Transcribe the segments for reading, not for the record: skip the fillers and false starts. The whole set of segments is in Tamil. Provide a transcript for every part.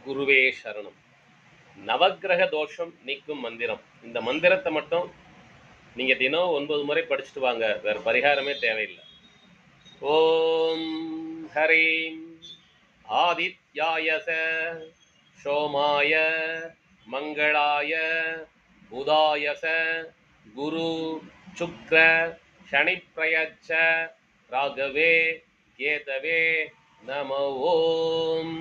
குருவே சரணம். நவக்கிரக தோஷம் நீக்கும் மந்திரம். இந்த மந்திரத்தை மட்டும் நீங்க தினம் 9 முறை படிச்சுட்டு வாங்க. வேற பரிகாரமே தேவையில்லை. ஓம் ஹரீம் ஆதித்யாயச சோமாய மங்களாய புதாயச குரு சுக்ர சனிப்பிரயச்ச ராகவே கேதவே நம ஓம்.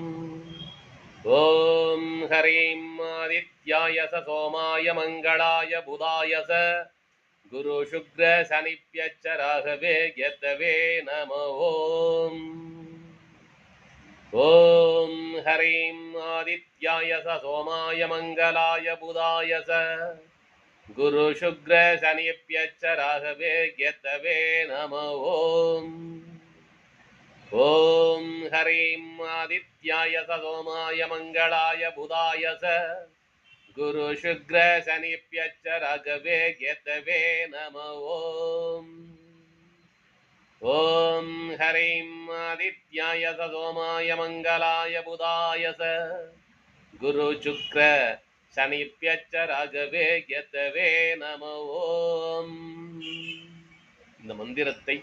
ஓம் ஹரீம் ஆதித்யாயச சோமாய மங்களாய புதாயச குரு சுக்ர சனிப்யச்ச ராகவே கேதவே நம ஓம். ஓம் ஹரீம் ஆதித்யாயச சோமாய மங்களாய புதாயச குரு சுக்ர சனிப்யச்ச ராகவே கேதவே நம ஓம். ஓம் ஹரீம் ஆதித்யாயச சோமாய மங்களாய புதாயச குரு சுக்ர சனிப்யச்ச ராகவே கேதவே நம ஓம். ஓம் ஹரீம் ஆதித்யாயச சோமாய மங்களாய புதாயச குரு சுக்ர சனிப்யச்ச ராகவே கேதவே நம ஓம். இந்த மந்திரத்தை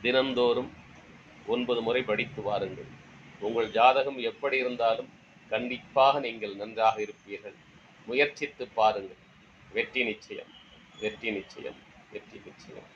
தினந்தோறும் 9 முறை படித்து வாருங்கள். உங்கள் ஜாதகம் எப்படி இருந்தாலும் கண்டிப்பாக நீங்கள் நன்றாக இருப்பீர்கள். முயற்சித்து பாருங்கள். வெற்றி நிச்சயம், வெற்றி நிச்சயம், வெற்றி நிச்சயம்.